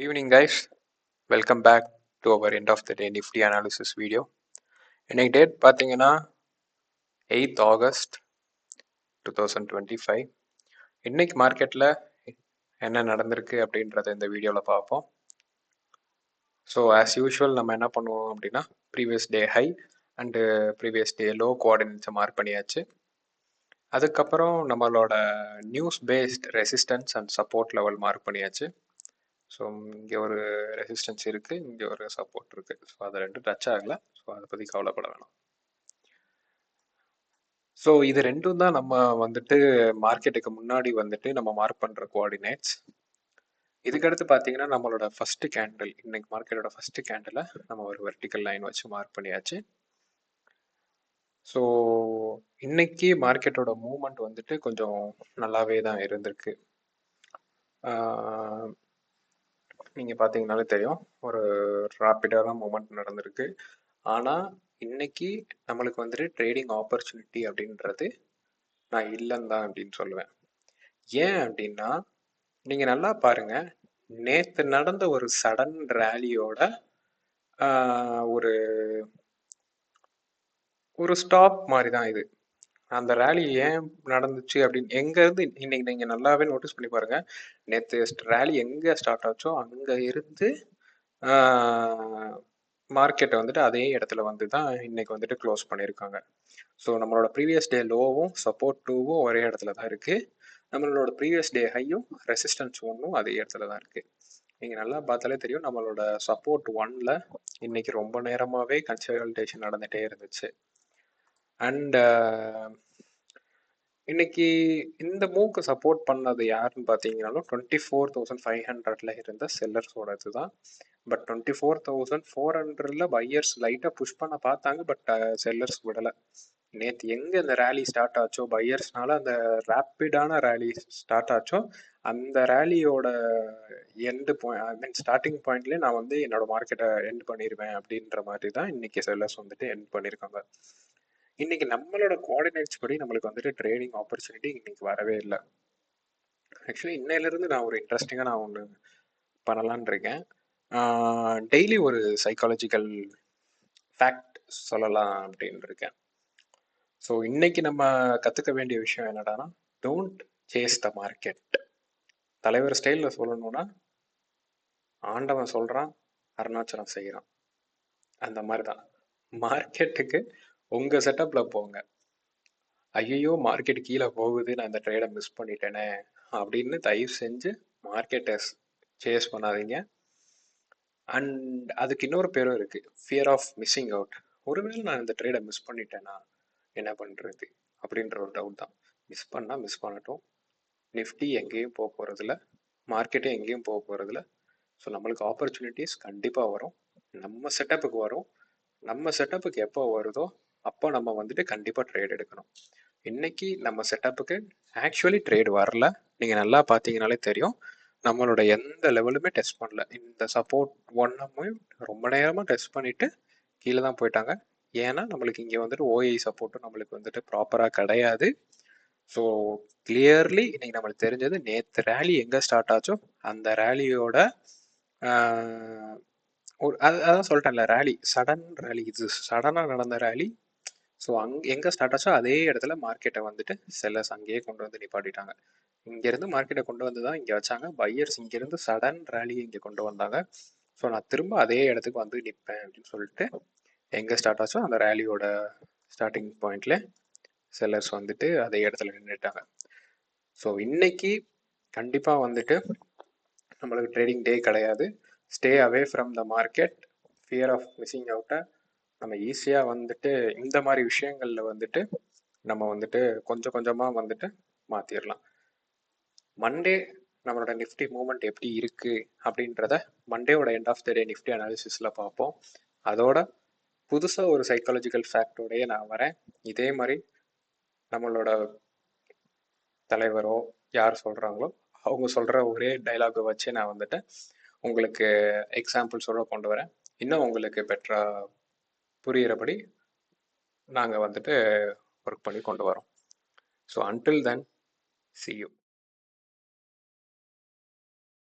Evening guys, welcome back to our end of the day Nifty analysis video. இன்னைக்கு date பார்த்தீங்கன்னா 8th August 2025. இன்னைக்கு மார்க்கெட்டில் என்ன நடந்திருக்கு அப்படின்றத இந்த வீடியோவில் பார்ப்போம். ஸோ ஆஸ் யூஷுவல் நம்ம என்ன பண்ணுவோம் அப்படின்னா previous day high and previous day low கோஆர்டினேட்ஸை மார்க் பண்ணியாச்சு. அதுக்கப்புறம் நம்மளோட news based resistance and support level mark பண்ணியாச்சு. ஸோ இங்கே ஒரு ரெசிஸ்டன்ஸ் இருக்குது, இங்கே ஒரு சப்போர்ட் இருக்குது. ஸோ அதை ரெண்டும் டச் ஆகலை. ஸோ அதை பற்றி கவலைப்பட வேணாம். ஸோ இது ரெண்டும் தான் நம்ம வந்துட்டு மார்க்கெட்டுக்கு முன்னாடி வந்துட்டு நம்ம மார்க் பண்ணுற கோஆர்டினேட்ஸ். இதுக்கடுத்து பார்த்தீங்கன்னா நம்மளோட ஃபஸ்ட்டு கேண்டில், இன்னைக்கு மார்க்கெட்டோட ஃபஸ்ட்டு கேண்டிலை நம்ம ஒரு வெர்டிக்கல் லைன் வச்சு மார்க் பண்ணியாச்சு. ஸோ இன்னைக்கு மார்க்கெட்டோட மூவ்மெண்ட் வந்துட்டு கொஞ்சம் நல்லாவே தான் இருந்திருக்கு. நீங்கள் பார்த்தீங்கன்னாலே தெரியும், ஒரு ராப்பிடான மூமெண்ட் நடந்திருக்கு. ஆனால் இன்னைக்கு நம்மளுக்கு வந்துட்டு ட்ரேடிங் ஆப்பர்ச்சுனிட்டி அப்படின்றது நான் இல்லைன்னு தான் அப்படின்னு சொல்லுவேன். ஏன் அப்படின்னா நீங்கள் நல்லா பாருங்க, நேற்று நடந்த ஒரு சடன் ரேலியோட ஒரு ஒரு ஸ்டாப் மாதிரி தான் இது. அந்த ரேலி ஏன் நடந்துச்சு அப்படின்னு எங்கேருந்து இன்னைக்கு நீங்கள் நல்லாவே நோட்டீஸ் பண்ணி பாருங்க. நேற்று ரேலி எங்கே ஸ்டார்ட் ஆச்சோ அங்கே இருந்து மார்க்கெட்டை வந்துட்டு அதே இடத்துல வந்து தான் இன்னைக்கு வந்துட்டு க்ளோஸ் பண்ணியிருக்காங்க. ஸோ நம்மளோட ப்ரீவியஸ் டே லோவும் சப்போர்ட் டூவும் ஒரே இடத்துல தான் இருக்குது. நம்மளோட ப்ரீவியஸ் டே ஹையும் ரெசிஸ்டன்ஸ் ஒன்றும் அதே இடத்துல தான் இருக்குது. நீங்கள் நல்லா பார்த்தாலே தெரியும், நம்மளோட சப்போர்ட் ஒன்னில் இன்னைக்கு ரொம்ப நேரமாகவே கன்சல்டேஷன் நடந்துகிட்டே இருந்துச்சு. அண்ட் இன்னைக்கு இந்த மூவ்க்கு சப்போர்ட் பண்ணது யாருன்னு பார்த்தீங்கன்னாலும் 24,500 இருந்த செல்லர்ஸோடது தான். பட் 24,400 பையர்ஸ் லைட்டாக புஷ் பண்ண பார்த்தாங்க, பட் செல்லர்ஸ் விடலை. நேற்று எங்கே இந்த ரேலி ஸ்டார்ட் ஆச்சோ, பையர்ஸ்னால அந்த ரேப்பிடான ரேலி ஸ்டார்ட் ஆச்சோ, அந்த ரேலியோட எண்டு பாயிண்ட், ஐ மீன் ஸ்டார்டிங் பாயிண்ட்லேயே நான் வந்து என்னோட மார்க்கெட்டை எண்ட் பண்ணிடுவேன் அப்படின்ற மாதிரி தான் இன்னைக்கு செல்லர்ஸ் வந்துட்டு எண்ட் பண்ணியிருக்காங்க. இன்னைக்கு நம்மளோட கோஆர்டினேட்ஸ் படி நம்மளுக்கு வந்துட்டு ட்ரேடிங் ஆப்பர்ச்சுனிட்டி இன்னைக்கு வரவே இல்லை. ஆக்சுவலி இன்னையிலேருந்து நான் ஒரு இன்ட்ரெஸ்டிங்காக நான் ஒன்று பண்ணலான் இருக்கேன். டெய்லி ஒரு சைக்காலஜிக்கல் ஃபேக்ட் சொல்லலாம் அப்படின்னு இருக்கேன். ஸோ இன்னைக்கு நம்ம கற்றுக்க வேண்டிய விஷயம் என்னடானா, டோன்ட் சேஸ் த மார்க்கெட். தலைவர் ஸ்டைலில் சொல்லணும்னா, ஆண்டவன் சொல்கிறான், அருணாச்சலம் செய்கிறான், அந்த மாதிரி தான். மார்க்கெட்டுக்கு உங்கள் செட்டப்பில் போங்க. ஐயோ மார்க்கெட் கீழே போகுது, நான் இந்த ட்ரேடை மிஸ் பண்ணிட்டேனே அப்படின்னு தயவு செஞ்சு மார்க்கெட்டை சேஸ் பண்ணாதீங்க. அண்ட் அதுக்கு இன்னொரு பேரும் இருக்குது, ஃபியர் ஆஃப் மிஸ்ஸிங் அவுட். ஒருவேளை நான் இந்த ட்ரேடை மிஸ் பண்ணிட்டேன்னா என்ன பண்ணுறது அப்படின்ற ஒரு டவுட் தான். மிஸ் பண்ணால் மிஸ் பண்ணட்டும். நிஃப்டி எங்கேயும் போக போகிறதில்ல, மார்க்கெட்டே எங்கேயும் போக போகிறதில்ல. ஸோ நம்மளுக்கு ஆப்பர்ச்சுனிட்டிஸ் கண்டிப்பாக வரும், நம்ம செட்டப்புக்கு வரும். நம்ம செட்டப்புக்கு எப்போ வருதோ அப்போ நம்ம வந்துட்டு கண்டிப்பாக ட்ரேட் எடுக்கணும். இன்னைக்கு நம்ம செட்டப்புக்கு ஆக்சுவலி ட்ரேட் வரல. நீங்கள் நல்லா பார்த்தீங்கனாலே தெரியும், நம்மளோட எந்த லெவலுமே டெஸ்ட் பண்ணல. இந்த சப்போர்ட் ஒன்றுமே ரொம்ப நேரமாக டெஸ்ட் பண்ணிவிட்டு கீழே தான் போயிட்டாங்க. ஏன்னா நம்மளுக்கு இங்கே வந்துட்டு ஓஐ சப்போர்ட்டும் நம்மளுக்கு வந்துட்டு ப்ராப்பராக கிடையாது. ஸோ கிளியர்லி இன்னைக்கு நம்மளுக்கு தெரிஞ்சது, நேற்று ரேலி எங்கே ஸ்டார்ட் ஆச்சோ அந்த ரேலியோட ஒரு அதான் சொல்லிட்டேன்ல, ரேலி சடன் ரேலி, இது சடனாக நடந்த ரேலி. ஸோ எங்கே ஸ்டார்ட் ஆச்சோ அதே இடத்துல மார்க்கெட்டை வந்துட்டு செல்லர்ஸ் அங்கேயே கொண்டு வந்து நிப்பாட்டிட்டாங்க. இங்கேருந்து மார்க்கெட்டை கொண்டு வந்து தான் இங்கே வச்சாங்க. பையர்ஸ் இங்கேருந்து சடன் ரேலியை இங்கே கொண்டு வந்தாங்க. ஸோ நான் திரும்ப அதே இடத்துக்கு வந்து நிற்பேன் அப்படின்னு சொல்லிட்டு எங்கே ஸ்டார்ட் ஆச்சோ அந்த ரேலியோட ஸ்டார்டிங் பாயிண்ட்ல செல்லர்ஸ் வந்துட்டு அதே இடத்துல நின்றுட்டாங்க. ஸோ இன்னைக்கு கண்டிப்பாக வந்துட்டு நம்மளுக்கு ட்ரேடிங் டே கிடையாது. Stay away from the market. Fear of missing அவுட்டை நம்ம ஈஸியாக வந்துட்டு இந்த மாதிரி விஷயங்களில் வந்துட்டு நம்ம வந்துட்டு கொஞ்சம் கொஞ்சமாக வந்துட்டு மாற்றிடலாம். மண்டே நம்மளோட நிஃப்டி மூவ்மெண்ட் எப்படி இருக்குது அப்படின்றத மண்டேவோட end of the day Nifty அனாலிசிஸில் பார்ப்போம். அதோட புதுசாக ஒரு சைக்காலஜிக்கல் ஃபேக்டோடையே நான் வரேன். இதே மாதிரி நம்மளோட தலைவரோ யார் சொல்கிறாங்களோ அவங்க சொல்கிற ஒரே டைலாகை வச்சு நான் வந்துட்டு உங்களுக்கு எக்ஸாம்பிள்ஸோட கொண்டு வரேன். இன்னும் உங்களுக்கு பெட்டராக புரிகிறபடி நாங்கள் வந்துட்டு ஒர்க் பண்ணி கொண்டு வரோம். So until then, see you.